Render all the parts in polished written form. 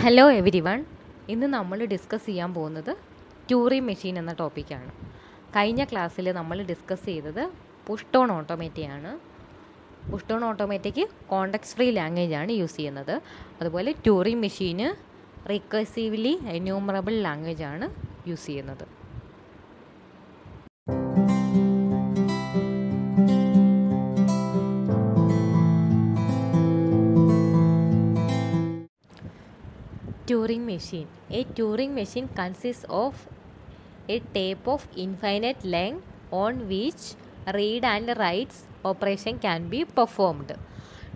Hello every one. ഇന്ന് നമ്മൾ discuss ചെയ്യാൻ പോകുന്നത് ട്യൂറിംഗ് മെഷീൻ എന്ന ടോപ്പിക്കാണ്. കഴിഞ്ഞ ക്ലാസ്സിൽ നമ്മൾ ഡിസ്കസ് ചെയ്തത് പുഷ് ടോൺ ഓട്ടോമേറ്റയാണ്. പുഷ് ടോൺ ഓട്ടോമേറ്റയ്ക്ക് കോണ്ടെക്സ്റ്റ് ഫ്രീ ലാംഗ്വേജ് ആണ് യൂസ് ചെയ്യുന്നത്. അതുപോലെ ട്യൂറിംഗ് മെഷീന് റിക്കർസീവ്ലി എന്യൂമറബിൾ ലാംഗ്വേജ് ആണ് യൂസ് ചെയ്യുന്നത്. Turing machine. A Turing machine consists of a tape of infinite length on which read and writes operation can be performed.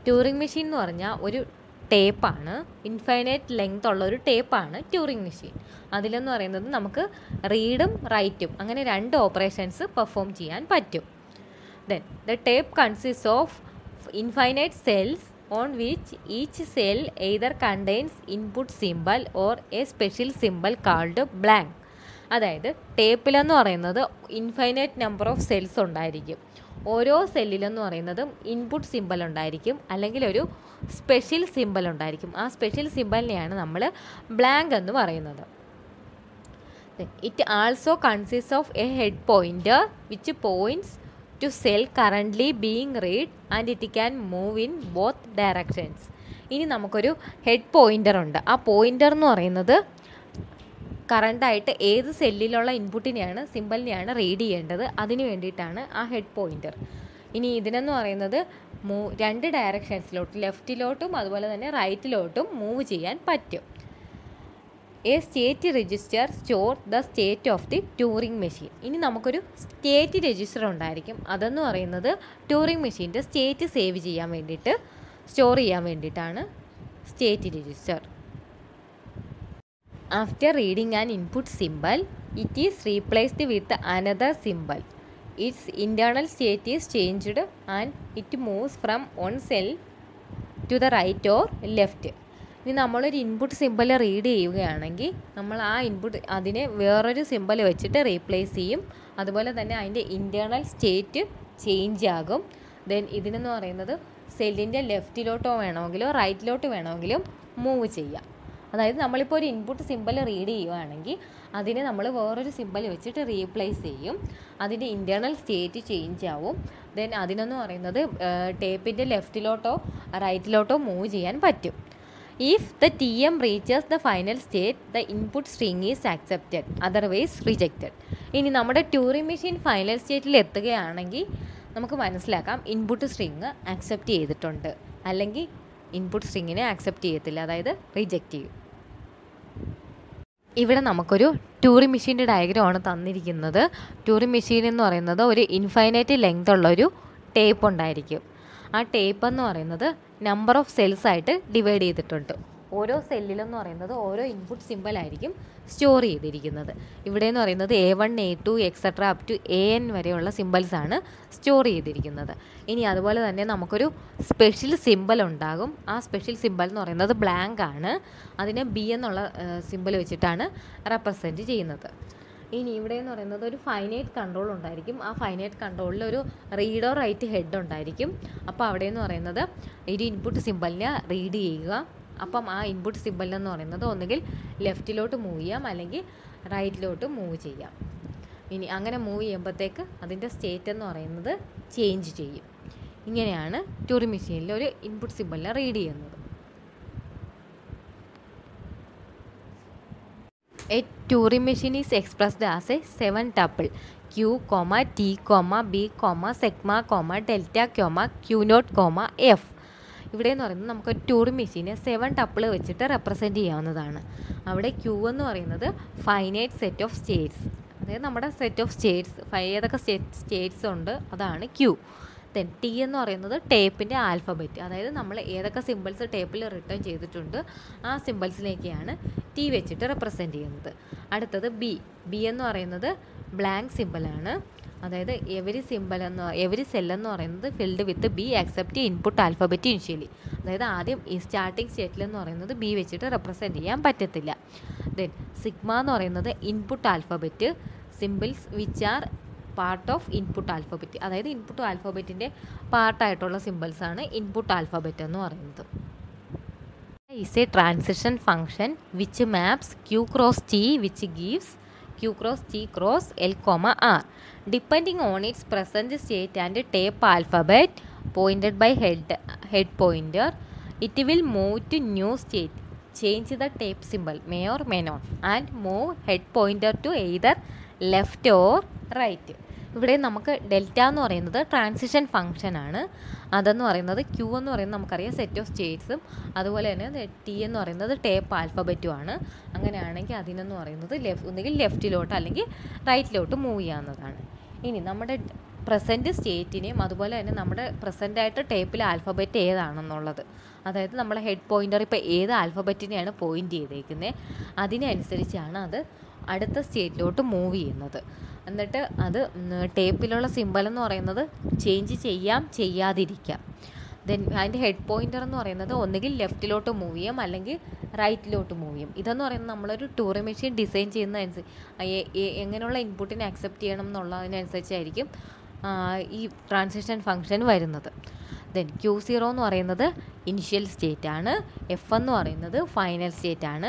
Turing machine എന്ന് പറഞ്ഞാൽ ഒരു ടേപ്പാണ്, infinite length ഉള്ള ഒരു ടേപ്പാണ് ട്യൂറിംഗ് മെഷീൻ. അതിലെന്ന് പറയുന്നത് നമുക്ക് റീഡും റൈറ്റും അങ്ങനെ രണ്ട് ഓപ്പറേഷൻസ് പെർഫോം ചെയ്യാൻ പറ്റും. Then the tape consist of infinite cells on which each cell either contains input symbol or a special symbol called blank. അതായത് ടേപ്പിലെന്ന് പറയുന്നത് ഇൻഫൈനൈറ്റ് നമ്പർ ഓഫ് സെൽസ് ഉണ്ടായിരിക്കും. ഓരോ സെല്ലിലെന്ന് പറയുന്നതും ഇൻപുട്ട് സിമ്പൽ ഉണ്ടായിരിക്കും, അല്ലെങ്കിൽ ഒരു സ്പെഷ്യൽ സിമ്പൽ ഉണ്ടായിരിക്കും. ആ സ്പെഷ്യൽ സിമ്പലിനെയാണ് നമ്മൾ ബ്ലാങ്ക് എന്ന് പറയുന്നത്. It also consist of A head pointer which points to cell currently being read and it can move in both directions. ഇനി നമുക്കൊരു ഹെഡ് പോയിൻ്റർ ഉണ്ട്. ആ പോയിൻ്റർ എന്ന് പറയുന്നത് കറണ്ടായിട്ട് ഏത് സെല്ലിലുള്ള ഇൻപുട്ടിനെയാണ് സിമ്പലിനെയാണ് റീഡ് ചെയ്യേണ്ടത്, അതിന് വേണ്ടിയിട്ടാണ് ആ ഹെഡ് പോയിൻ്റർ. ഇനി ഇതിനെന്ന് പറയുന്നത് രണ്ട് ഡയറക്ഷൻസിലോട്ട്, ലെഫ്റ്റിലോട്ടും അതുപോലെ തന്നെ റൈറ്റിലോട്ടും മൂവ് ചെയ്യാൻ പറ്റും. A state register store the state of the Turing machine. ഇനി നമുക്കൊരു സ്റ്റേറ്റ് രജിസ്റ്റർ ഉണ്ടായിരിക്കും. അതെന്ന് പറയുന്നത് ട്യൂറിംഗ് മെഷീൻ്റെ സ്റ്റേറ്റ് സേവ് ചെയ്യാൻ വേണ്ടിയിട്ട്, സ്റ്റോർ ചെയ്യാൻ വേണ്ടിയിട്ടാണ് state register. After reading an input symbol it is replaced with another symbol. Its internal state is changed and it moves from one cell to the right or left. ഇനി നമ്മളൊരു input symbol read ചെയ്യുകയാണെങ്കിൽ നമ്മൾ ആ input അതിനെ വേറൊരു symbol വെച്ചിട്ട് replace ചെയ്യും. അതുപോലെ തന്നെ അതിൻ്റെ ഇൻറ്റേർണൽ സ്റ്റേറ്റ് ചേഞ്ച് ആകും. ദെൻ ഇതിനെന്ന് പറയുന്നത് സെല്ലിൻ്റെ ലെഫ്റ്റിലോട്ടോ വേണമെങ്കിലോ റൈറ്റിലോട്ട് വേണമെങ്കിലും മൂവ് ചെയ്യാം. അതായത് നമ്മളിപ്പോൾ ഒരു ഇൻപുട്ട് സിമ്പൽ റീഡ് ചെയ്യുകയാണെങ്കിൽ അതിനെ നമ്മൾ വേറൊരു സിമ്പൽ വെച്ചിട്ട് റീപ്ലേസ് ചെയ്യും. അതിൻ്റെ ഇൻറ്റേർണൽ സ്റ്റേറ്റ് ചേഞ്ച് ആവും. ദെൻ അതിനെന്ന് പറയുന്നത് ടേപ്പിൻ്റെ ലെഫ്റ്റിലോട്ടോ റൈറ്റിലോട്ടോ മൂവ് ചെയ്യാൻ പറ്റും. If the TM reaches the final state, the input string is accepted, otherwise rejected. ഇനി നമ്മുടെ ട്യൂറിംഗ് മെഷീൻ ഫൈനൽ സ്റ്റേറ്റിൽ എത്തുകയാണെങ്കിൽ നമുക്ക് മനസ്സിലാക്കാം ഇൻപുട്ട് സ്ട്രിങ് ആക്സെപ്റ്റ് ചെയ്തിട്ടുണ്ട്, അല്ലെങ്കിൽ ഇൻപുട്ട് സ്ട്രിങ്ങിനെ ആക്സെപ്റ്റ് ചെയ്യത്തില്ല, അതായത് റിജക്റ്റ് ചെയ്യും. ഇവിടെ നമുക്കൊരു ട്യൂറിംഗ് മെഷീൻ്റെ ഡയഗ്രമാണ് തന്നിരിക്കുന്നത്. ട്യൂറിംഗ് മെഷീൻ എന്ന് പറയുന്നത് ഒരു ഇൻഫൈനൈറ്റ് ലെങ്ത് ഉള്ളൊരു ടേപ്പ് ഉണ്ടായിരിക്കും. ആ ടേപ്പ് എന്ന് പറയുന്നത് നമ്പർ ഓഫ് സെൽസ് ആയിട്ട് ഡിവൈഡ് ചെയ്തിട്ടുണ്ട്. ഓരോ സെല്ലിലെന്ന് പറയുന്നത് ഓരോ ഇൻപുട്ട് സിമ്പൽ ആയിരിക്കും സ്റ്റോർ ചെയ്തിരിക്കുന്നത്. ഇവിടെ എന്ന് പറയുന്നത് A1 A2 etcetera up to AN വരെയുള്ള സിമ്പൽസാണ് സ്റ്റോർ ചെയ്തിരിക്കുന്നത്. ഇനി അതുപോലെ തന്നെ നമുക്കൊരു സ്പെഷ്യൽ സിമ്പൽ ഉണ്ടാകും. ആ സ്പെഷ്യൽ സിമ്പൽ എന്ന് പറയുന്നത് ബ്ലാങ്ക് ആണ്. അതിനെ B എന്നുള്ള സിമ്പൽ വെച്ചിട്ടാണ് റെപ്രസെൻറ്റ് ചെയ്യുന്നത്. ഇനി ഇവിടെ എന്ന് പറയുന്നത് ഒരു ഫൈനൈറ്റ് കൺട്രോൾ ഉണ്ടായിരിക്കും. ആ ഫൈനൈറ്റ് കൺട്രോളിൽ ഒരു റീഡ് ഓർ റൈറ്റ് ഹെഡ് ഉണ്ടായിരിക്കും. അപ്പോൾ അവിടെ എന്ന് പറയുന്നത് ഒരു ഇൻപുട്ട് സിമ്പലിനെ റീഡ് ചെയ്യുക. അപ്പം ആ ഇൻപുട്ട് സിമ്പലിനെന്ന് പറയുന്നത് ഒന്നുകിൽ ലെഫ്റ്റിലോട്ട് മൂവ് ചെയ്യാം, അല്ലെങ്കിൽ റൈറ്റിലോട്ട് മൂവ് ചെയ്യാം. ഇനി അങ്ങനെ മൂവ് ചെയ്യുമ്പോഴത്തേക്ക് അതിൻ്റെ സ്റ്റേറ്റ് എന്ന് പറയുന്നത് ചേഞ്ച് ചെയ്യും. ഇങ്ങനെയാണ് ട്യൂറിംഗ് മെഷീനിൽ ഒരു ഇൻപുട്ട് സിമ്പലിനെ റീഡ് ചെയ്യുന്നത്. A Turing machine is expressed as a 7-tuple Q, T, B, sigma, delta, Q0, F. ഇവിടെ എന്ന് പറയുന്നത് നമുക്ക് ട്യൂറിംഗ് മെഷീനെ 7 ടപ്പിൾ വെച്ചിട്ട് റെപ്രസെൻറ്റ് ചെയ്യാവുന്നതാണ്. അവിടെ Q എന്ന് പറയുന്നത് ഫൈനൈറ്റ് സെറ്റ് ഓഫ് സ്റ്റേറ്റ്സ്, അതായത് നമ്മുടെ സെറ്റ് ഓഫ് സ്റ്റേറ്റ്സ് ഏതൊക്കെ സ്റ്റേറ്റ്സ് ഉണ്ട് അതാണ് Q. ദെൻ T എന്ന് പറയുന്നത് ടേപ്പിൻ്റെ ആൽഫബറ്റ്, അതായത് നമ്മൾ ഏതൊക്കെ സിമ്പിൾസ് ടേപ്പിൽ റിട്ടേൺ ചെയ്തിട്ടുണ്ട് ആ സിമ്പിൾസിലേക്കാണ് T വെച്ചിട്ട് റെപ്രസെൻറ്റ് ചെയ്യുന്നത്. അടുത്തത് B എന്ന് പറയുന്നത് ബ്ലാങ്ക് സിമ്പിളാണ്. അതായത് എവരി സെല്ലെന്ന് പറയുന്നത് filled with B accept input alphabet initially. അതായത് ആദ്യം ഈ സ്റ്റാർട്ടിങ് സ്റ്റേറ്റിലെന്ന് പറയുന്നത് B വെച്ചിട്ട് റെപ്രസെൻറ്റ് ചെയ്യാൻ പറ്റത്തില്ല. ദെൻ സിഗ്മ എന്ന് പറയുന്നത് input alphabet symbols which are part of input alphabet, അതായത് ഇൻപുട്ട് ആൽഫബറ്റിൻ്റെ പാർട്ടായിട്ടുള്ള സിമ്പിൾസാണ് ഇൻപുട്ട് ആൽഫബറ്റ് എന്ന് പറയുന്നത്. is a transition function which maps q cross t, which gives q cross t cross l comma r. Depending on its present state and tape alphabet pointed by head pointer, it will move to new state. Change the tape symbol may or may not and move head pointer to either left or right. ഇവിടെ നമുക്ക് delta എന്ന് പറയുന്നത് transition function ആണ്. അതെന്ന് പറയുന്നത് Q എന്ന് പറയുന്നത് നമുക്കറിയാം സെറ്റ് ഓഫ് സ്റ്റേറ്റ്സും അതുപോലെ തന്നെ ടി എന്ന് പറയുന്നത് ടേപ്പ് ആൽഫബറ്റും ആണ്. അങ്ങനെയാണെങ്കിൽ അതിനെന്ന് പറയുന്നത് ഒന്നുകിൽ ലെഫ്റ്റിലോട്ട് അല്ലെങ്കിൽ റൈറ്റിലോട്ട് മൂവ് ചെയ്യാവുന്നതാണ്. ഇനി നമ്മുടെ പ്രസൻറ്റ് സ്റ്റേറ്റിനെയും അതുപോലെ തന്നെ നമ്മുടെ പ്രസൻ്റായിട്ട് ടേപ്പിലെ ആൽഫബറ്റ് ഏതാണെന്നുള്ളത്, അതായത് നമ്മുടെ ഹെഡ് പോയിൻ്റർ ഇപ്പോൾ ഏത് ആൽഫബറ്റിനെയാണ് പോയിൻ്റ് ചെയ്തേക്കുന്നത് അതിനനുസരിച്ചാണ് അത് അടുത്ത സ്റ്റേറ്റിലോട്ട് മൂവ് ചെയ്യുന്നത്. എന്നിട്ട് അത് ടേപ്പിലുള്ള സിമ്പൽ എന്ന് പറയുന്നത് ചേഞ്ച് ചെയ്യാം, ചെയ്യാതിരിക്കാം. ദെൻ അതിൻ്റെ ഹെഡ് പോയിൻ്റർ എന്ന് പറയുന്നത് ഒന്നുകിൽ ലെഫ്റ്റിലോട്ട് മൂവ് ചെയ്യാം അല്ലെങ്കിൽ റൈറ്റിലോട്ട് മൂവ് ചെയ്യും. ഇതെന്ന് പറയുന്നത് നമ്മളൊരു ടൂറിംഗ് മെഷീൻ ഡിസൈൻ ചെയ്യുന്നതനുസരിച്ച് എങ്ങനെയുള്ള ഇൻപുട്ടിനെ അക്സെപ്റ്റ് ചെയ്യണം എന്നുള്ളതിനനുസരിച്ചായിരിക്കും ഈ ട്രാൻസിഷൻ ഫംഗ്ഷൻ വരുന്നത്. ദെൻ Q0 എന്ന് പറയുന്നത് ഇനിഷ്യൽ സ്റ്റേറ്റ് ആണ്. എഫ് എന്ന് പറയുന്നത് ഫൈനൽ സ്റ്റേറ്റ് ആണ്.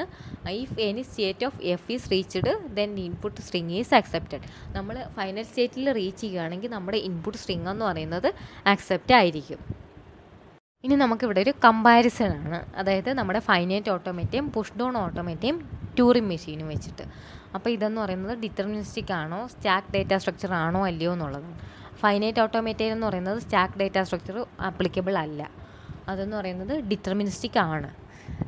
If any state of F is reached then input string is accepted. നമ്മൾ ഫൈനൽ സ്റ്റേറ്റിൽ റീച്ച് ചെയ്യുകയാണെങ്കിൽ നമ്മുടെ ഇൻപുട്ട് സ്ട്രിങ് എന്ന് പറയുന്നത് അക്സെപ്റ്റ് ആയിരിക്കും. ഇനി നമുക്കിവിടെ ഒരു കമ്പാരിസൺ ആണ്, അതായത് നമ്മുടെ ഫൈനൈറ്റ് ഓട്ടോമേറ്റയും പുഷ് ഡൗൺ ഓട്ടോമേറ്റയും ട്യൂറിംഗ് മെഷീനും വെച്ചിട്ട്. അപ്പോൾ ഇതെന്ന് പറയുന്നത് ഡിറ്റർമിനിസ്റ്റിക് ആണോ സ്റ്റാക്ക് ഡേറ്റ സ്ട്രക്ചർ ആണോ അല്ലയോ എന്നുള്ളതാണ്. ഫൈനൈറ്റ് ഓട്ടോമേറ്റയിൽ എന്ന് പറയുന്നത് സ്റ്റാക്ക് ഡേറ്റ സ്ട്രക്ചർ ആപ്ലിക്കബിൾ അല്ല, അതെന്ന് പറയുന്നത് ഡിറ്റർമിനിസ്റ്റിക് ആണ്.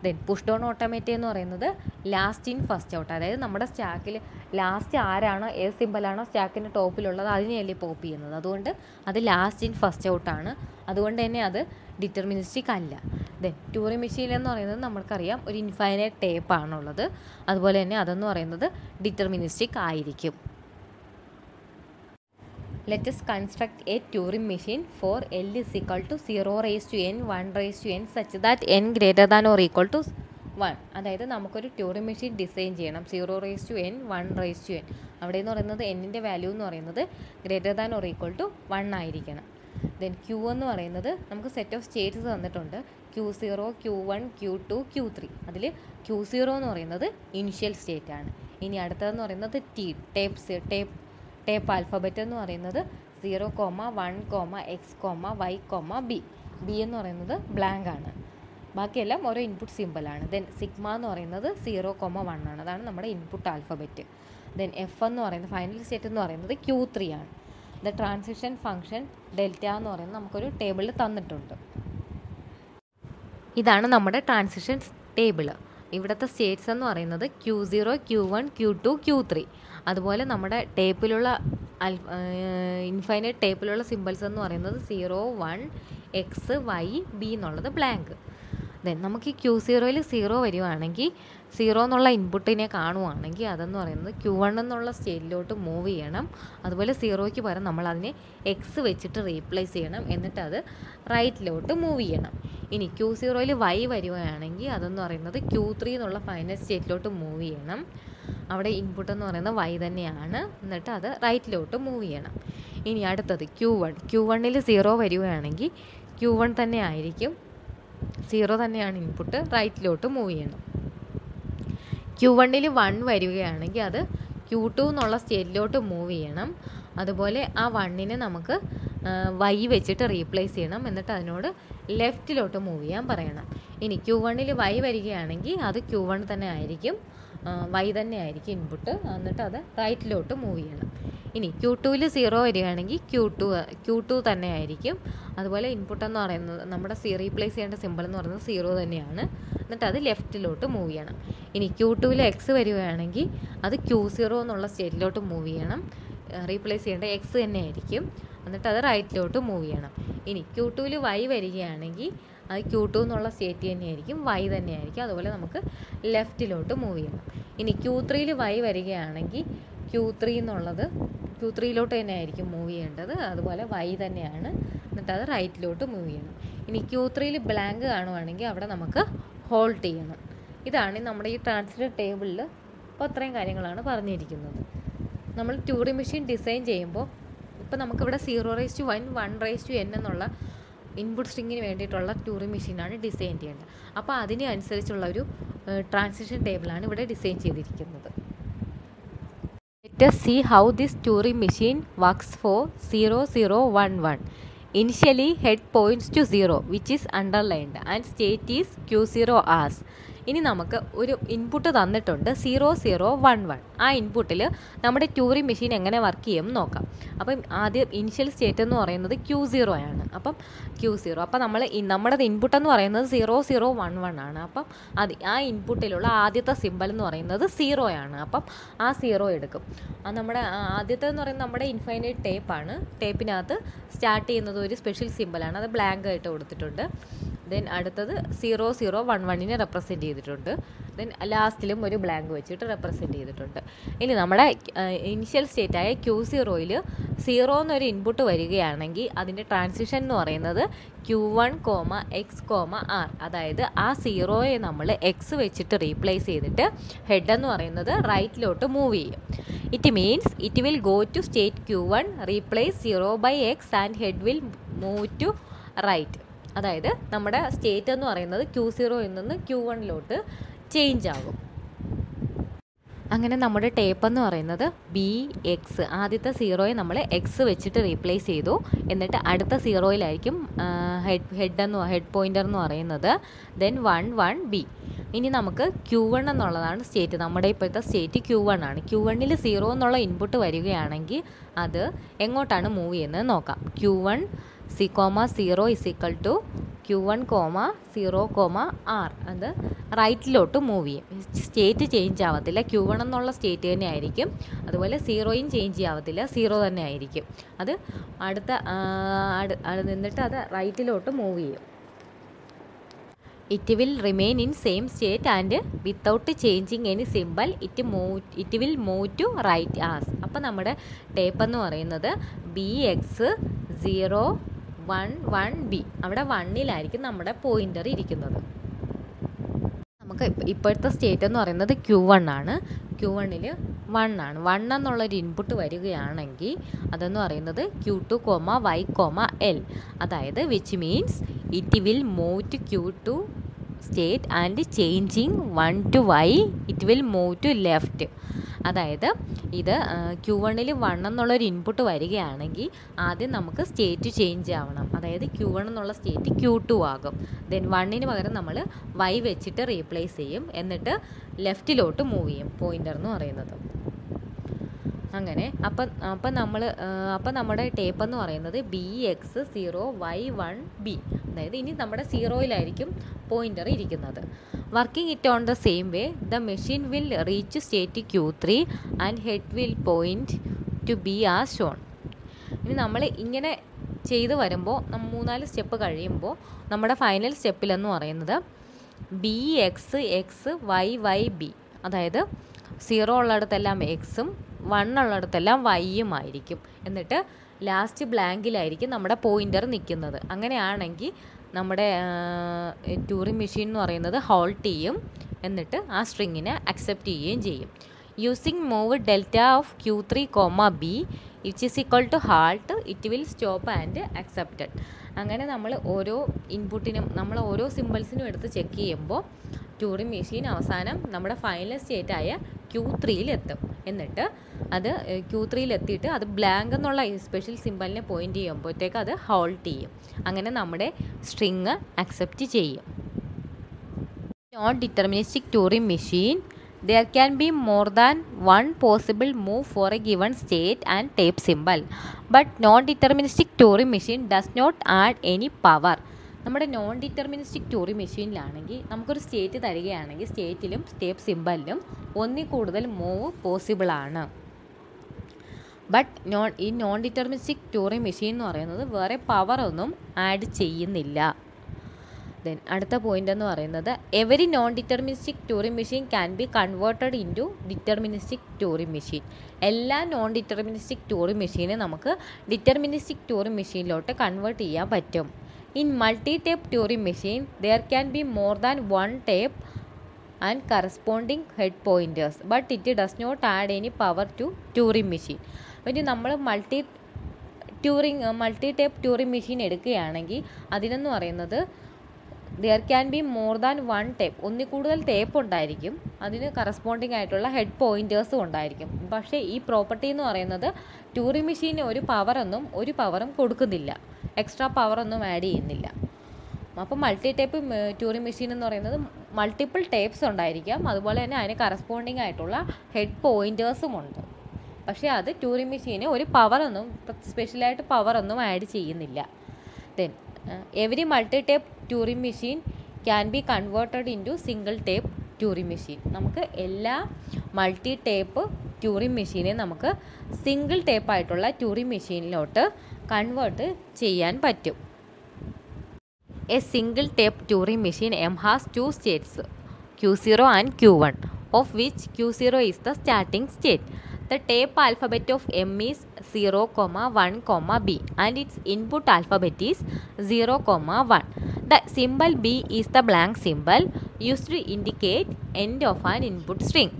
ദെൻ പുഷ് ഡൗൺ ഓട്ടോമേറ്റ് എന്ന് പറയുന്നത് ലാസ്റ്റ് ഇൻ ഫസ്റ്റ് ഔട്ട്, അതായത് നമ്മുടെ സ്റ്റാക്കിൽ ലാസ്റ്റ് ആരാണോ ഏത് സിമ്പലാണോ സ്റ്റാക്കിൻ്റെ ടോപ്പിലുള്ളത് അതിനെയല്ലേ പോപ്പ് ചെയ്യുന്നത്, അതുകൊണ്ട് അത് ലാസ്റ്റ് ഇൻ ഫസ്റ്റ് ഔട്ടാണ്. അതുകൊണ്ട് തന്നെ അത് ഡിറ്റർമിനിസ്റ്റിക് അല്ല. ദെൻ ട്യൂറിംഗ് മെഷീൻ എന്ന് പറയുന്നത് നമുക്കറിയാം ഒരു ഇൻഫൈനൈറ്റ് ടേപ്പാണുള്ളത്, അതുപോലെ തന്നെ അതെന്ന് പറയുന്നത് ഡിറ്റർമിനിസ്റ്റിക് ആയിരിക്കും. Let us construct a Turing machine for L is equal to 0 raised to n, 1 raised to n such that n greater than or equal to 1. അതായത് നമുക്കൊരു ട്യൂറിംഗ് മെഷീൻ ഡിസൈൻ ചെയ്യണം 0 raised to n, 1 raised to n. അവിടെ എന്ന് പറയുന്നത് എന്നിൻ്റെ value എന്ന് പറയുന്നത് greater than or equal to 1 ആയിരിക്കണം. ദെൻ Q എന്ന് പറയുന്നത് നമുക്ക് സെറ്റ് ഓഫ് സ്റ്റേറ്റ്സ് തന്നിട്ടുണ്ട്, Q0, Q1, Q2, Q3. അതിൽ Q0 എന്ന് പറയുന്നത് ഇനിഷ്യൽ സ്റ്റേറ്റ് ആണ്. ഇനി അടുത്തതെന്ന് പറയുന്നത് ടേപ്പ് ആൽഫബറ്റ് എന്ന് പറയുന്നത് 0, 1, X, Y, B. B എന്ന് പറയുന്നത് ബ്ലാങ്ക് ആണ്, ബാക്കിയെല്ലാം ഓരോ ഇൻപുട്ട് സിമ്പിളാണ്. ദെൻ സിഗ്മ എന്ന് പറയുന്നത് 0, 1 ആണ്, അതാണ് നമ്മുടെ ഇൻപുട്ട് ആൽഫബറ്റ്. ദെൻ എഫ് എന്ന് പറയുന്നത് ഫൈനൽ സ്റ്റേറ്റ് എന്ന് പറയുന്നത് Q3 ആണ്. ദ ട്രാൻസിഷൻ ഫംഗ്ഷൻ ഡെൽറ്റ എന്ന് പറയുന്നത് നമുക്കൊരു ടേബിളിൽ തന്നിട്ടുണ്ട്. ഇതാണ് നമ്മുടെ ട്രാൻസിഷൻ ടേബിൾ. ഇവിടുത്തെ സ്റ്റേറ്റ്സ് എന്ന് പറയുന്നത് Q0, Q1, Q2, Q3. അതുപോലെ നമ്മുടെ ടേപ്പിലുള്ള ഇൻഫൈനൈറ്റ് ടേപ്പിലുള്ള സിമ്പിൾസ് എന്ന് പറയുന്നത് 0, 1, X, Y, B എന്നുള്ളത് ബ്ലാങ്ക്. ദെൻ നമുക്ക് ഈ Q0യിൽ 0 വരുവാണെങ്കിൽ 0 എന്നുള്ള ഇൻപുട്ടിനെ കാണുവാണെങ്കിൽ അതെന്ന് പറയുന്നത് Q1 എന്നുള്ള സ്റ്റേറ്റിലോട്ട് മൂവ് ചെയ്യണം. അതുപോലെ 0യ്ക്ക് പകരം നമ്മൾ അതിനെ X വെച്ചിട്ട് റീപ്ലേസ് ചെയ്യണം, എന്നിട്ട് അത് റൈറ്റിലോട്ട് മൂവ് ചെയ്യണം. ഇനി Q0യിൽ Y വരുവാണെങ്കിൽ അതെന്ന് പറയുന്നത് Q3 എന്നുള്ള ഫൈനൽ സ്റ്റേറ്റിലോട്ട് മൂവ് ചെയ്യണം. അവിടെ ഇൻപുട്ട് എന്ന് പറയുന്നത് Y തന്നെയാണ്, എന്നിട്ട് അത് റൈറ്റിലോട്ട് മൂവ് ചെയ്യണം. ഇനി അടുത്തത് Q1ൽ 0 വരുവാണെങ്കിൽ Q1 തന്നെ ആയിരിക്കും, 0 തന്നെയാണ് ഇൻപുട്ട്, റൈറ്റിലോട്ട് മൂവ് ചെയ്യണം. Q1ൽ 1 വരികയാണെങ്കിൽ അത് Q2 എന്നുള്ള സ്റ്റേറ്റിലോട്ട് മൂവ് ചെയ്യണം. അതുപോലെ ആ 1നെ നമുക്ക് Y വെച്ചിട്ട് റീപ്ലേസ് ചെയ്യണം, എന്നിട്ട് അതിനോട് ലെഫ്റ്റിലോട്ട് മൂവ് ചെയ്യാൻ പറയണം. ഇനി Q1ൽ Y വരികയാണെങ്കിൽ അത് Q1 തന്നെ ആയിരിക്കും, Y തന്നെ ആയിരിക്കും ഇൻപുട്ട്, എന്നിട്ട് അത് റൈറ്റിലോട്ട് മൂവ് ചെയ്യണം. ഇനി Q2ൽ 0 വരികയാണെങ്കിൽ Q2 തന്നെ ആയിരിക്കും. അതുപോലെ ഇൻപുട്ട് എന്ന് പറയുന്നത് നമ്മുടെ റീപ്ലേസ് ചെയ്യേണ്ട സിമ്പിൾ എന്ന് പറയുന്നത് 0 തന്നെയാണ്, എന്നിട്ട് അത് ലെഫ്റ്റിലോട്ട് മൂവ് ചെയ്യണം. ഇനി Q2ൽ X വരികയാണെങ്കിൽ അത് Q0 എന്നുള്ള സ്റ്റേറ്റിലോട്ട് മൂവ് ചെയ്യണം, റീപ്ലേസ് ചെയ്യേണ്ട X തന്നെ ആയിരിക്കും, എന്നിട്ട് അത് റൈറ്റിലോട്ട് മൂവ് ചെയ്യണം. ഇനി Q2ൽ Y വരികയാണെങ്കിൽ അത് Q2 എന്നുള്ള സ്റ്റേറ്റ് തന്നെയായിരിക്കും, Y തന്നെയായിരിക്കും, അതുപോലെ നമുക്ക് ലെഫ്റ്റിലോട്ട് മൂവ് ചെയ്യണം. ഇനി Q3ൽ Y വരികയാണെങ്കിൽ Q3യിലോട്ട് തന്നെ ആയിരിക്കും മൂവ് ചെയ്യേണ്ടത്, അതുപോലെ Y തന്നെയാണ്, എന്നിട്ട് അത് റൈറ്റിലോട്ട് മൂവ് ചെയ്യണം. ഇനി Q3ൽ ബ്ലാങ്ക് കാണുവാണെങ്കിൽ അവിടെ നമുക്ക് ഹോൾഡ് ചെയ്യണം. ഇതാണ് നമ്മുടെ ഈ ട്രാൻസിഷൻ ടേബിളിൽ ഇപ്പോൾ അത്രയും കാര്യങ്ങളാണ് പറഞ്ഞിരിക്കുന്നത്. നമ്മൾ ട്യൂറിംഗ് മെഷീൻ ഡിസൈൻ ചെയ്യുമ്പോൾ ഇപ്പോൾ നമുക്കിവിടെ 0 raised to 1, 1 raised to n എന്നുള്ള ഇൻപുട്ട് സ്ട്രിങ്ങിന് വേണ്ടിയിട്ടുള്ള ട്യൂറിംഗ് മെഷീനാണ് ഡിസൈൻ ചെയ്യേണ്ടത്. അപ്പോൾ അതിനനുസരിച്ചുള്ള ഒരു ട്രാൻസിഷൻ ടേബിളാണ് ഇവിടെ ഡിസൈൻ ചെയ്തിരിക്കുന്നത്. Let us see how this Turing machine works for 0011. Initially, head points to 0, which is underlined, and state is Q0 as. ഇനി നമുക്ക് ഒരു ഇൻപുട്ട് തന്നിട്ടുണ്ട് 0011. ആ ഇൻപുട്ടിൽ നമ്മുടെ ട്യൂറിംഗ് മെഷീൻ എങ്ങനെ വർക്ക് ചെയ്യും നോക്കാം. അപ്പം ആദ്യം ഇനിഷ്യൽ സ്റ്റേറ്റ് എന്ന് പറയുന്നത് Q0 ആണ്. അപ്പം Q0 അപ്പം നമ്മുടെ ഇൻപുട്ട് എന്ന് പറയുന്നത് 0011 ആണ്. അപ്പം ആ ഇൻപുട്ടിലുള്ള ആദ്യത്തെ സിമ്പൽ എന്ന് പറയുന്നത് 0 ആണ്. അപ്പം ആ 0 എടുക്കും. നമ്മുടെ ആദ്യത്തെ എന്ന് പറയുന്നത് നമ്മുടെ ഇൻഫൈനൈറ്റ് ടേപ്പാണ്. ടേപ്പിനകത്ത് സ്റ്റാർട്ട് ചെയ്യുന്നത് ഒരു സ്പെഷ്യൽ സിമ്പലാണ്, അത് ബ്ലാങ്ക് ആയിട്ട് കൊടുത്തിട്ടുണ്ട്. ദെൻ അടുത്തത് 0011 റെപ്രസെൻറ്റ് ചെയ്തിട്ടുണ്ട്. ദെൻ ലാസ്റ്റിലും ഒരു ബ്ലാങ്ക് വെച്ചിട്ട് റെപ്രസെൻറ്റ് ചെയ്തിട്ടുണ്ട്. ഇനി നമ്മുടെ ഇനിഷ്യൽ സ്റ്റേറ്റായ Q0 0 എന്നൊരു ഇൻപുട്ട് വരികയാണെങ്കിൽ അതിൻ്റെ ട്രാൻസിഷൻ എന്ന് പറയുന്നത് Q1, X, R. അതായത് ആ 0യെ നമ്മൾ എക്സ് വെച്ചിട്ട് റീപ്ലേസ് ചെയ്തിട്ട് ഹെഡ് എന്ന് പറയുന്നത് റൈറ്റിലോട്ട് മൂവ് ചെയ്യും. It means it will go to state Q1, replace 0/x and head will move to right. അതായത് നമ്മുടെ സ്റ്റേറ്റ് എന്ന് പറയുന്നത് Q0യിൽ നിന്ന് Q1 ചേഞ്ച് ആകും. അങ്ങനെ നമ്മുടെ ടേപ്പ് എന്ന് പറയുന്നത് BX, ആദ്യത്തെ 0യെ നമ്മൾ എക്സ് വെച്ചിട്ട് റീപ്ലേസ് ചെയ്തു. എന്നിട്ട് അടുത്ത 0യിലായിരിക്കും ഹെഡ് പോയിൻ്റർ എന്ന് പറയുന്നത്. Then 11B. ഇനി നമുക്ക് Q1 എന്നുള്ളതാണ് സ്റ്റേറ്റ്. നമ്മുടെ ഇപ്പോഴത്തെ സ്റ്റേറ്റ് Q1 ആണ്. Q1 0 എന്നുള്ള ഇൻപുട്ട് വരികയാണെങ്കിൽ അത് എങ്ങോട്ടാണ് മൂവ് ചെയ്യുന്നത് നോക്കാം. Q1 0 is equal to Q1, 0, R. അത് റൈറ്റിലോട്ട് മൂവ് ചെയ്യും. സ്റ്റേറ്റ് ചേഞ്ച് ആവത്തില്ല. Q1 എന്നുള്ള സ്റ്റേറ്റ് തന്നെ ആയിരിക്കും. അതുപോലെ 0യും ചേഞ്ച് ആവത്തില്ല, 0 തന്നെ ആയിരിക്കും. അത് നിന്നിട്ട് അത് റൈറ്റിലോട്ട് മൂവ് ചെയ്യും. It will remain in same state and without changing any symbol it will move to right as. അപ്പോൾ നമ്മുടെ ടേപ്പ് എന്ന് പറയുന്നത് BX 011B. അവിടെ 1ലായിരിക്കും നമ്മുടെ പോയിൻ്റർ ഇരിക്കുന്നത്. നമുക്ക് ഇപ്പോഴത്തെ സ്റ്റേറ്റ് എന്ന് പറയുന്നത് Q1 ആണ്. Q1 1 ആണ്. 1 എന്നുള്ളൊരു ഇൻപുട്ട് വരികയാണെങ്കിൽ അതെന്ന് പറയുന്നത് Q2, Y, L. അതായത് which means it will move to Q2 state and changing 1 to Y it will move to left. അതായത് ഇത് Q1 1 എന്നുള്ളൊരു ഇൻപുട്ട് വരികയാണെങ്കിൽ ആദ്യം നമുക്ക് സ്റ്റേറ്റ് ചേഞ്ച് ആവണം. അതായത് Q1 എന്നുള്ള സ്റ്റേറ്റ് Q2 ആകും. ദെൻ 1ന് പകരം നമ്മൾ Y വെച്ചിട്ട് റീപ്ലേസ് ചെയ്യും. എന്നിട്ട് ലെഫ്റ്റിലോട്ട് മൂവ് ചെയ്യും പോയിൻ്റർ എന്ന് പറയുന്നത്. അങ്ങനെ അപ്പം നമ്മുടെ ടേപ്പ് എന്ന് പറയുന്നത് BX 0Y1B. അതായത് ഇനി നമ്മുടെ 0യിലായിരിക്കും പോയിൻ്റർ ഇരിക്കുന്നത്. Working it on the same way the machine will reach state Q3 and head will point two B as shown. ഇനി നമ്മൾ ഇങ്ങനെ ചെയ്ത് വരുമ്പോൾ 3-4 സ്റ്റെപ്പ് കഴിയുമ്പോൾ നമ്മുടെ ഫൈനൽ സ്റ്റെപ്പിലെന്ന് പറയുന്നത് BX YYB. അതായത് 0 ഉള്ളിടത്തെല്ലാം എക്സും 1 ഉള്ളിടത്തെല്ലാം വൈയും ആയിരിക്കും. എന്നിട്ട് ലാസ്റ്റ് ബ്ലാങ്കിലായിരിക്കും നമ്മുടെ പോയിൻ്റർ നിൽക്കുന്നത്. അങ്ങനെയാണെങ്കിൽ നമ്മുടെ ട്യൂറിംഗ് മെഷീൻ എന്ന് പറയുന്നത് ഹോൾട്ട് ചെയ്യും. എന്നിട്ട് ആ സ്ട്രിങ്ങിനെ അക്സെപ്റ്റ് ചെയ്യുകയും ചെയ്യും. Using move delta of Q3, B which is equal to halt it will stop and accepted. അങ്ങനെ നമ്മൾ ഓരോ ഇൻപുട്ടിനും നമ്മൾ ഓരോ സിമ്പിൾസിനും എടുത്ത് ചെക്ക് ചെയ്യുമ്പോൾ ട്യൂറിംഗ് മെഷീൻ അവസാനം നമ്മുടെ ഫൈനൽ സ്റ്റേറ്റായ Q3 എത്തും. എന്നിട്ട് അത് Q3 എത്തിയിട്ട് അത് ബ്ലാങ്ക് എന്നുള്ള സ്പെഷ്യൽ സിമ്പലിനെ പോയിൻ്റ് ചെയ്യുമ്പോഴത്തേക്ക് അത് ഹോൾട്ട് ചെയ്യും. അങ്ങനെ നമ്മുടെ സ്ട്രിങ് അക്സെപ്റ്റ് ചെയ്യും. Non deterministic Turing machine there can be more than one possible move for a given state and tape symbol, but non-deterministic Turing machine does not add any power. നമ്മുടെ non deterministic Turing മെഷീനിലാണെങ്കിൽ നമുക്കൊരു state തരികയാണെങ്കിൽ സ്റ്റേറ്റിലും tape സിമ്പലിലും ഒന്നിൽ കൂടുതൽ move പോസിബിളാണ്. But ഈ നോൺ ഡിറ്റർമിനിസ്റ്റിക് ട്യൂറിംഗ് മെഷീൻ എന്ന് പറയുന്നത് വേറെ പവറൊന്നും ആഡ് ചെയ്യുന്നില്ല. ദെൻ അടുത്ത പോയിൻ്റ് എന്ന് പറയുന്നത് every non deterministic Turing machine can be converted into deterministic Turing machine. എല്ലാ നോൺ ഡിറ്റർമിനിസ്റ്റിക് ട്യൂറിംഗ് മെഷീനെ നമുക്ക് ഡിറ്റർമിനിസ്റ്റിക് ട്യൂറിംഗ് മെഷീനിലോട്ട് കൺവേർട്ട് ചെയ്യാൻ പറ്റും. In multi tape Turing machine there can be more than one tape and corresponding head pointers but it does not add any power to Turing machine. പിന്നെ നമ്മൾ multi multi tape Turing machine എടുക്കുകയാണെങ്കിൽ അതിനെന്ന് പറയുന്നത് there can be more than one tape, ഒന്നിൽ കൂടുതൽ tape ഉണ്ടായിരിക്കും, അതിന് corresponding ആയിട്ടുള്ള ഹെഡ് പോയിൻറ്റേഴ്സും ഉണ്ടായിരിക്കും. പക്ഷേ ഈ പ്രോപ്പർട്ടി എന്ന് പറയുന്നത് ട്യൂറിംഗ് മെഷീന് ഒരു പവറും കൊടുക്കുന്നില്ല, എക്സ്ട്രാ പവറൊന്നും ആഡ് ചെയ്യുന്നില്ല. അപ്പോൾ മൾട്ടി ടേപ്പ് ട്യൂറിംഗ് മെഷീൻ എന്ന് പറയുന്നത് മൾട്ടിപ്പിൾ ടേപ്സ് ഉണ്ടായിരിക്കാം, അതുപോലെ തന്നെ അതിന് കറസ്പോണ്ടിങ് ആയിട്ടുള്ള ഹെഡ് പോയിൻറ്റേഴ്സും ഉണ്ട്. പക്ഷേ അത് ട്യൂറിംഗ് മെഷീന് ഒരു സ്പെഷ്യലായിട്ട് പവറൊന്നും ആഡ് ചെയ്യുന്നില്ല. Then every multi tape Turing machine can be converted into single tape Turing machine. നമുക്ക് എല്ലാ മൾട്ടി ടേപ്പ് ട്യൂറിംഗ് മെഷീനെ നമുക്ക് സിംഗിൾ ടേപ്പായിട്ടുള്ള ട്യൂറിംഗ് മെഷീനിലോട്ട് കൺവേർട്ട് ചെയ്യാൻ പറ്റും. A single tape Turing machine M has two states, Q0 and Q1, of which Q0 is the starting state. The tape alphabet of M is 0, 1, B and its input alphabet is 0, 1. The symbol B is the blank symbol used to indicate end of an input string.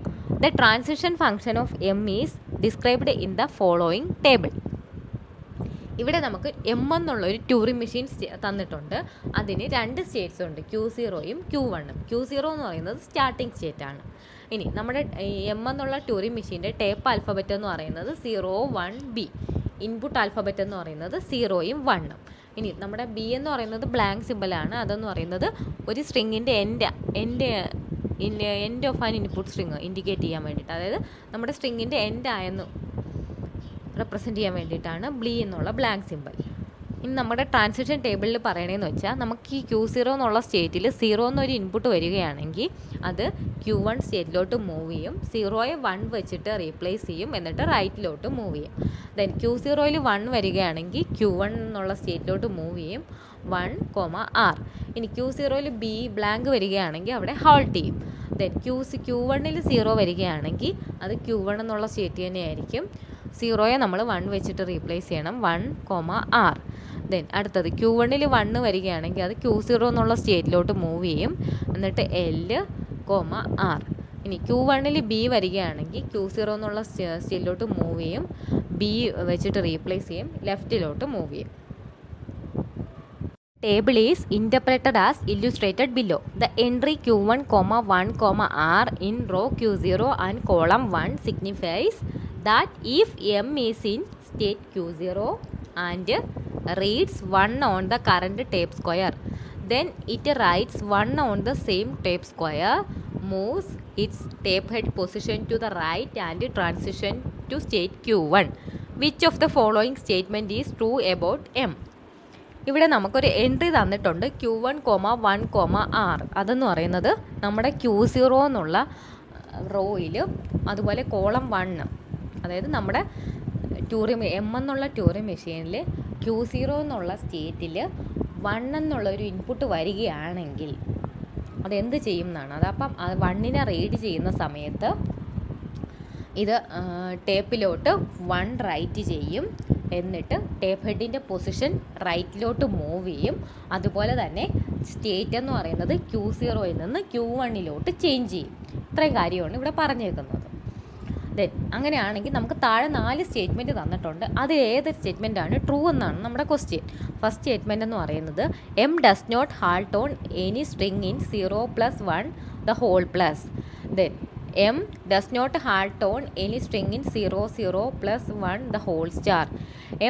The transition function of M is described in the following table. ഇവിടെ നമുക്ക് M എന്നുള്ളൊരു Turing machine തന്നിട്ടുണ്ട്. അതിന് 2 States ഉണ്ട്, Q0യും Q1ഉം. Q0 എന്ന് പറയുന്നത് starting സ്റ്റേറ്റാണ്. ഇനി നമ്മുടെ എം എന്നുള്ള ട്യൂറിംഗ് മെഷീൻ്റെ ടേപ്പ് ആൽഫബറ്റ് എന്ന് പറയുന്നത് 0, 1, B. ഇൻപുട്ട് ആൽഫബറ്റ് എന്ന് പറയുന്നത് 0യും 1ഉം. ഇനി നമ്മുടെ ബി എന്ന് പറയുന്നത് ബ്ലാങ്ക് സിമ്പിളാണ്. അതെന്ന് പറയുന്നത് ഒരു സ്ട്രിങ്ങിൻ്റെ end of an input string indicate ചെയ്യാൻ വേണ്ടിയിട്ട്, അതായത് നമ്മുടെ സ്ട്രിങ്ങിൻ്റെ എൻഡ് ആയെന്ന് റെപ്രസെൻറ്റ് ചെയ്യാൻ വേണ്ടിയിട്ടാണ് ബ്ലീ എന്നുള്ള ബ്ലാങ്ക് സിമ്പിൾ. ഇനി നമ്മുടെ ട്രാൻസിഷൻ ടേബിളിൽ പറയണതെന്ന് വെച്ചാൽ നമുക്ക് ഈ Q0 എന്നുള്ള സ്റ്റേറ്റിൽ 0 എന്നൊരു ഇൻപുട്ട് വരികയാണെങ്കിൽ അത് Q1 സ്റ്റേറ്റിലോട്ട് മൂവ് ചെയ്യും, 0യെ 1 വെച്ചിട്ട് റീപ്ലേസ് ചെയ്യും, എന്നിട്ട് റൈറ്റിലോട്ട് മൂവ് ചെയ്യും. ദെൻ Q0യിൽ 1 വരികയാണെങ്കിൽ Q1 എന്നുള്ള സ്റ്റേറ്റിലോട്ട് മൂവ് ചെയ്യും, 1, R. ഇനി Q0യിൽ B ബ്ലാങ്ക് വരികയാണെങ്കിൽ അവിടെ ഹോൾട്ട് ചെയ്യും. ദെൻ Q1ൽ 0 വരികയാണെങ്കിൽ അത് Q1 എന്നുള്ള സ്റ്റേറ്റ് തന്നെയായിരിക്കും, 0യെ നമ്മൾ 1 വെച്ചിട്ട് റീപ്ലേസ് ചെയ്യണം, 1, R. ദെൻ അടുത്തത് Q1ൽ 1 വരികയാണെങ്കിൽ അത് Q0 എന്നുള്ള സ്റ്റേറ്റിലോട്ട് മൂവ് ചെയ്യും, എന്നിട്ട് L, R. ഇനി Q1ൽ B വരികയാണെങ്കിൽ Q0 എന്നുള്ള സ്റ്റേറ്റിലോട്ട് മൂവ് ചെയ്യും, B വെച്ചിട്ട് റീപ്ലേസ് ചെയ്യും, ലെഫ്റ്റിലോട്ട് മൂവ് ചെയ്യും. Table is interpreted as illustrated below. The entry Q1, 1, R in row Q0 and column 1 signifies that if M is in state Q0 and reads 1 on the current tape square, then it writes 1 on the same tape square, moves its tape head position to the right and transition to state Q1. Which of the following statement is true about M? ഇവിടെ നമുക്കൊരു entry തന്നിട്ടുണ്ട് Q1, 1, R. അതെന്ന് പറയുന്നത് നമ്മുടെ Q0 എന്നുള്ള റോയിൽ, അതുപോലെ column 1, അതായത് നമ്മുടെ എം എന്നുള്ള ട്യൂറിംഗ് മെഷീനിൽ Q0 എന്നുള്ള സ്റ്റേറ്റിൽ 1 എന്നുള്ളൊരു ഇൻപുട്ട് വരികയാണെങ്കിൽ അതെന്ത് ചെയ്യും എന്നാണ്. അതപ്പം 1നെ റീഡ് ചെയ്യുന്ന സമയത്ത് ഇത് ടേപ്പിലോട്ട് 1 റൈറ്റ് ചെയ്യും, എന്നിട്ട് ടേപ്പ് ഹെഡിൻ്റെ പൊസിഷൻ റൈറ്റിലോട്ട് മൂവ് ചെയ്യും. അതുപോലെ തന്നെ സ്റ്റേറ്റ് എന്ന് പറയുന്നത് Q0യിൽ നിന്ന് Q1ലോട്ട് ചേഞ്ച് ചെയ്യും. ഇത്രയും കാര്യമാണ് ഇവിടെ പറഞ്ഞേക്കുന്നത്. ദെൻ അങ്ങനെയാണെങ്കിൽ നമുക്ക് താഴെ 4 സ്റ്റേറ്റ്മെൻറ്റ് തന്നിട്ടുണ്ട്. അതിൽ ഏതൊരു സ്റ്റേറ്റ്മെൻറ്റാണ് ട്രൂ എന്നാണ് നമ്മുടെ ക്വസ്റ്റ്യൻ. ഫസ്റ്റ് സ്റ്റേറ്റ്മെൻറ്റ് എന്ന് പറയുന്നത് M does not halt on any string in 0 + 1 the whole plus. Then M does not halt on any string in 0, 0 + 1 the whole star.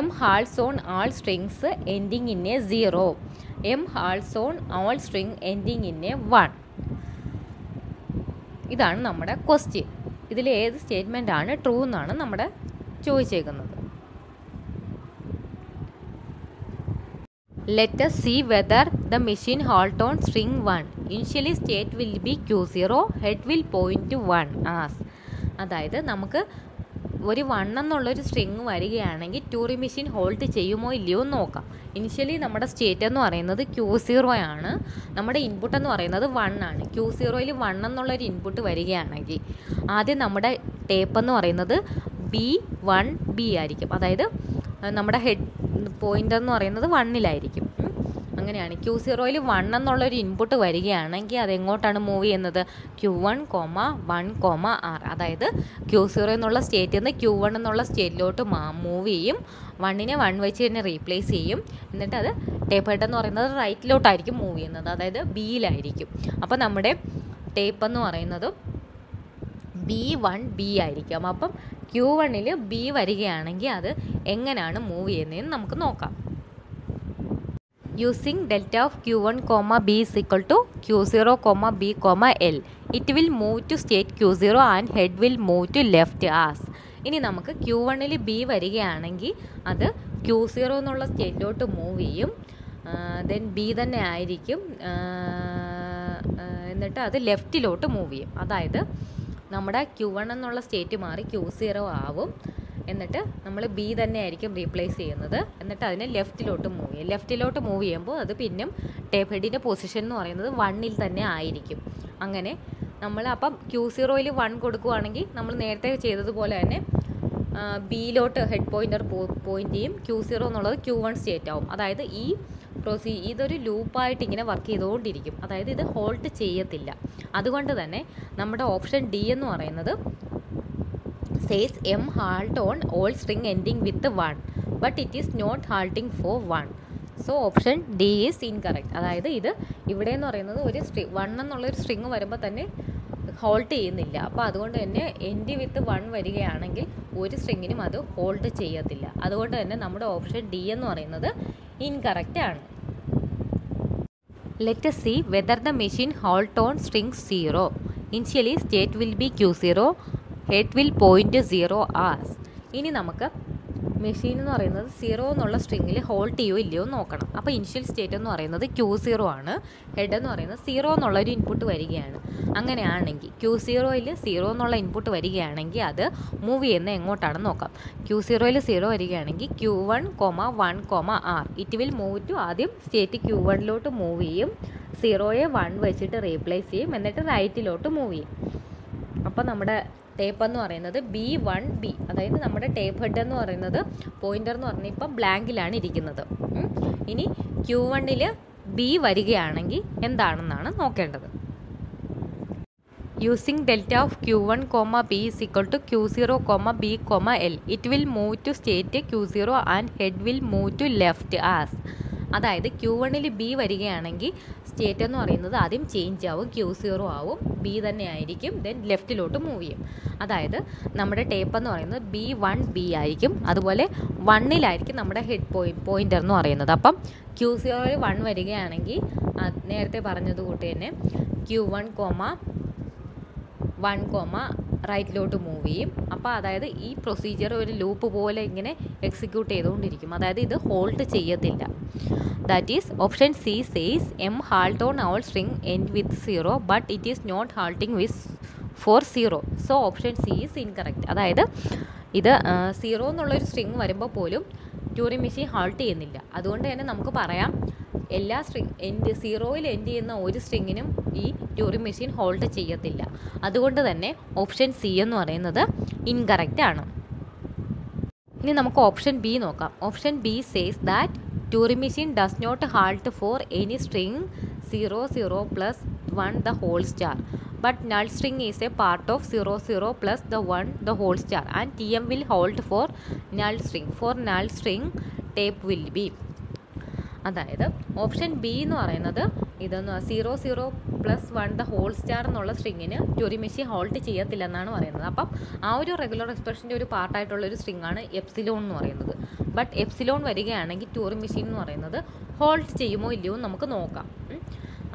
M halts on all strings ending in a 0. M halts on all string ending in a 1. ഇതാണ് നമ്മുടെ question. ഇതിൽ ഏത് statement ആണ് true എന്നാണ് നമ്മുടെ ചോദിച്ചേക്കുന്നത്. Let us see whether the machine halt on string 1. Initially state will be Q0, head will point to 1 as. അതായത് നമുക്ക് ഒരു 1 എന്നുള്ളൊരു സ്ട്രിങ് വരികയാണെങ്കിൽ ട്യൂറിംഗ് മെഷീൻ ഹോൾട്ട് ചെയ്യുമോ ഇല്ലയോ എന്ന് നോക്കാം. ഇനിഷ്യലി നമ്മുടെ സ്റ്റേറ്റ് എന്ന് പറയുന്നത് Q0 ആണ്, നമ്മുടെ ഇൻപുട്ട് എന്ന് പറയുന്നത് 1 ആണ്. Q0യിൽ 1 എന്നുള്ളൊരു ഇൻപുട്ട് വരികയാണെങ്കിൽ ആദ്യം നമ്മുടെ ടേപ്പ് എന്ന് പറയുന്നത് B1B ആയിരിക്കും, അതായത് നമ്മുടെ ഹെഡ് പോയിൻ്റർ എന്ന് പറയുന്നത് 1ലായിരിക്കും. അങ്ങനെയാണ്. Q0യിൽ 1 എന്നുള്ളൊരു ഇൻപുട്ട് വരികയാണെങ്കിൽ അത് എങ്ങോട്ടാണ് മൂവ് ചെയ്യുന്നത്? Q1, 1, R. അതായത് Q0 എന്നുള്ള സ്റ്റേറ്റിൽ നിന്ന് Q1 എന്നുള്ള സ്റ്റേറ്റിലോട്ട് മൂവ് ചെയ്യും. 1നെ 1 വെച്ച് തന്നെ റീപ്ലേസ് ചെയ്യും. എന്നിട്ട് അത് ടേപ്പ് ഹെഡ് എന്ന് പറയുന്നത് റൈറ്റിലോട്ടായിരിക്കും മൂവ് ചെയ്യുന്നത്, അതായത് ബിയിലായിരിക്കും. അപ്പോൾ നമ്മുടെ ടേപ്പ് എന്ന് പറയുന്നത് B1B ആയിരിക്കും. അപ്പം Q1ൽ B വരികയാണെങ്കിൽ അത് എങ്ങനെയാണ് മൂവ് ചെയ്യുന്നതെന്ന് നമുക്ക് നോക്കാം. Using delta of Q1, B is equal to Q0, B, L. It will move to state Q0 and head will move to left as. ഇനി നമുക്ക് Q1ൽ B വരികയാണെങ്കിൽ അത് Q0 എന്നുള്ള സ്റ്റേറ്റിലോട്ട് മൂവ് ചെയ്യും. ദെൻ B തന്നെ ആയിരിക്കും. എന്നിട്ട് അത് ലെഫ്റ്റിലോട്ട് മൂവ് ചെയ്യും. അതായത് നമ്മുടെ Q1 എന്നുള്ള സ്റ്റേറ്റ് മാറി Q0 ആവും. എന്നിട്ട് നമ്മൾ B തന്നെ ആയിരിക്കും റീപ്ലേസ് ചെയ്യുന്നത്. എന്നിട്ട് അതിനെ ലെഫ്റ്റിലോട്ട് മൂവ് ചെയ്യും. ലെഫ്റ്റിലോട്ട് മൂവ് ചെയ്യുമ്പോൾ അത് പിന്നും ടേപ്പ് ഹെഡിൻ്റെ പൊസിഷൻ എന്ന് പറയുന്നത് 1ൽ തന്നെ ആയിരിക്കും. അങ്ങനെ നമ്മൾ അപ്പം Q0യിൽ 1 കൊടുക്കുകയാണെങ്കിൽ നമ്മൾ നേരത്തെ ചെയ്തതുപോലെ തന്നെ ബിയിലോട്ട് ഹെഡ് പോയിൻ്റർ പോയിൻ്റ് ചെയ്യും. Q0 എന്നുള്ളത് Q1 സ്റ്റേറ്റ് ആവും. അതായത് ഈ ഇതൊരു ലൂപ്പായിട്ട് ഇങ്ങനെ വർക്ക് ചെയ്തുകൊണ്ടിരിക്കും. അതായത് ഇത് ഹോൾട്ട് ചെയ്യത്തില്ല. അതുകൊണ്ട് തന്നെ നമ്മുടെ ഓപ്ഷൻ ഡി എന്ന് പറയുന്നത് says M halt on all string ending with 1 but it is not halting for 1. So option D is incorrect. അതായത് ഇത് ഇവിടെ എന്ന് പറയുന്നത് ഒരു 1 എന്നുള്ളൊരു സ്ട്രിങ് വരുമ്പോൾ തന്നെ ഹോൾട്ട് ചെയ്യുന്നില്ല. അപ്പോൾ അതുകൊണ്ട് തന്നെ എൻഡ് വിത്ത് 1 വരികയാണെങ്കിൽ ഒരു സ്ട്രിങ്ങിനും അത് ഹോൾട്ട് ചെയ്യത്തില്ല. അതുകൊണ്ട് തന്നെ നമ്മുടെ ഓപ്ഷൻ ഡി എന്ന് പറയുന്നത് ഇൻകറക്റ്റ് ആണ്. Let us see whether the machine halt on string 0. Initially state will be Q0, head will point to 0 as. ഇനി നമുക്ക് മെഷീൻ എന്ന് പറയുന്നത് 0 എന്നുള്ള സ്ട്രിങ്ങിൽ ഹോൾട്ട് ചെയ്യുമോ ഇല്ലയോ നോക്കണം. അപ്പോൾ ഇനിഷ്യൽ സ്റ്റേറ്റ് എന്ന് പറയുന്നത് Q0 ആണ്. ഹെഡ് എന്ന് പറയുന്നത് 0 എന്നുള്ളൊരു ഇൻപുട്ട് വരികയാണ്. അങ്ങനെയാണെങ്കിൽ Q0യിൽ 0 എന്നുള്ള ഇൻപുട്ട് വരികയാണെങ്കിൽ അത് മൂവ് ചെയ്യുന്ന എങ്ങോട്ടാണെന്ന് നോക്കാം. Q0യിൽ 0 വരികയാണെങ്കിൽ Q1, 1, R. It will move to ആദ്യം സ്റ്റേറ്റ് Q1ലോട്ട് മൂവ് ചെയ്യും. 0യെ 1 വെച്ചിട്ട് റീപ്ലേസ് ചെയ്യും. എന്നിട്ട് റൈറ്റിലോട്ട് മൂവ് ചെയ്യും. അപ്പോൾ നമ്മുടെ ടേപ്പ് എന്ന് പറയുന്നത് B1B, അതായത് നമ്മുടെ ടേപ്പ് ഹെഡ് എന്ന് പറയുന്നത് പോയിൻ്റർ എന്ന് പറഞ്ഞാൽ ഇപ്പം ബ്ലാങ്കിലാണ് ഇരിക്കുന്നത്. ഇനി Q1ൽ B വരികയാണെങ്കിൽ എന്താണെന്നാണ് നോക്കേണ്ടത്. Using delta of Q1, B is equal to Q0, B, L. It will move to state Q0 and head will move to left as. അതായത് Q1ൽ B വരികയാണെങ്കിൽ സ്റ്റേറ്റ് എന്ന് പറയുന്നത് ആദ്യം ചേഞ്ച് ആവും, Q0 ആവും, B തന്നെ ആയിരിക്കും, ദെൻ ലെഫ്റ്റിലോട്ട് മൂവ് ചെയ്യും. അതായത് നമ്മുടെ ടേപ്പ് എന്ന് പറയുന്നത് B1B ആയിരിക്കും. അതുപോലെ 1ലായിരിക്കും നമ്മുടെ ഹെഡ് പോയിൻ്റർ എന്ന് പറയുന്നത്. അപ്പം Q0ൽ 1 വരികയാണെങ്കിൽ നേരത്തെ പറഞ്ഞത് കൂട്ടി തന്നെ Q1, 1, റൈറ്റിലോട്ട് മൂവ് ചെയ്യും. അപ്പോൾ അതായത് ഈ പ്രൊസീജിയർ ഒരു ലൂപ്പ് പോലെ ഇങ്ങനെ എക്സിക്യൂട്ട് ചെയ്തുകൊണ്ടിരിക്കും. അതായത് ഇത് ഹോൾട്ട് ചെയ്യത്തില്ല. That is option C says M halt on all string end with 0 but it is not halting with for 0. So option C is incorrect. അതായത് ഇത് 0 എന്നുള്ളൊരു സ്ട്രിങ് വരുമ്പോൾ പോലും ട്യൂറിംഗ് മെഷീൻ ഹാൾട്ട് ചെയ്യുന്നില്ല. അതുകൊണ്ട് തന്നെ നമുക്ക് പറയാം എല്ലാ സ്ട്രിങ് 0യിൽ എൻഡ് ചെയ്യുന്ന ഒരു സ്ട്രിങ്ങിനും ഈ ട്യൂറിംഗ് മെഷീൻ ഹോൾട്ട് ചെയ്യത്തില്ല. അതുകൊണ്ട് തന്നെ ഓപ്ഷൻ സി എന്ന് പറയുന്നത് ഇൻകറക്റ്റ് ആണ്. ഇനി നമുക്ക് ഓപ്ഷൻ ബി നോക്കാം. Option B says that Turing machine does not halt for any string 0, 0 plus 1 the whole star. But null string is a part of 0, 0 plus the 1 the whole star and TM will hold for null string. For null string tape will be. അതായത് option B എന്ന് പറയുന്നത് ഇതൊന്ന് 0, 0 plus 1 the whole star എന്നുള്ള സ്ട്രിങ്ങിന് Turing machine halt ചെയ്യത്തില്ലെന്നാണ് പറയുന്നത്. അപ്പം ആ ഒരു regular എക്സ്പ്രഷൻ്റെ ഒരു പാർട്ടായിട്ടുള്ളൊരു സ്ട്രിങ്ങാണ് എപ്സിലോൺ എന്ന് പറയുന്നത്. ബട്ട് എപ്സിലോൺ വരികയാണെങ്കിൽ ട്യൂറിംഗ് മെഷീൻ എന്ന് പറയുന്നത് ഹോൾട്ട് ചെയ്യുമോ ഇല്ലയോ എന്ന് നമുക്ക് നോക്കാം.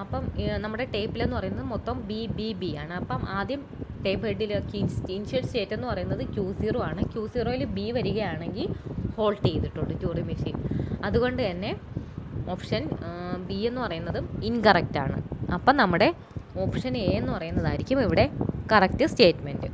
അപ്പം നമ്മുടെ ടേപ്പിലെന്ന് പറയുന്നത് മൊത്തം B ആണ്. അപ്പം ആദ്യം ടേപ്പ് ഹെഡിൽ ഇനിഷ്യൽ സ്റ്റേറ്റ് എന്ന് പറയുന്നത് Q0 ആണ്. Q0യിൽ B വരികയാണെങ്കിൽ ഹോൾട്ട് ചെയ്തിട്ടുണ്ട് ട്യൂറിംഗ് മെഷീൻ. അതുകൊണ്ട് തന്നെ ഓപ്ഷൻ ബി എന്ന് പറയുന്നത് ഇൻകറക്റ്റ് ആണ്. അപ്പം നമ്മുടെ ഓപ്ഷൻ എ എന്ന് പറയുന്നതായിരിക്കും ഇവിടെ കറക്റ്റ് സ്റ്റേറ്റ്മെൻറ്റ്.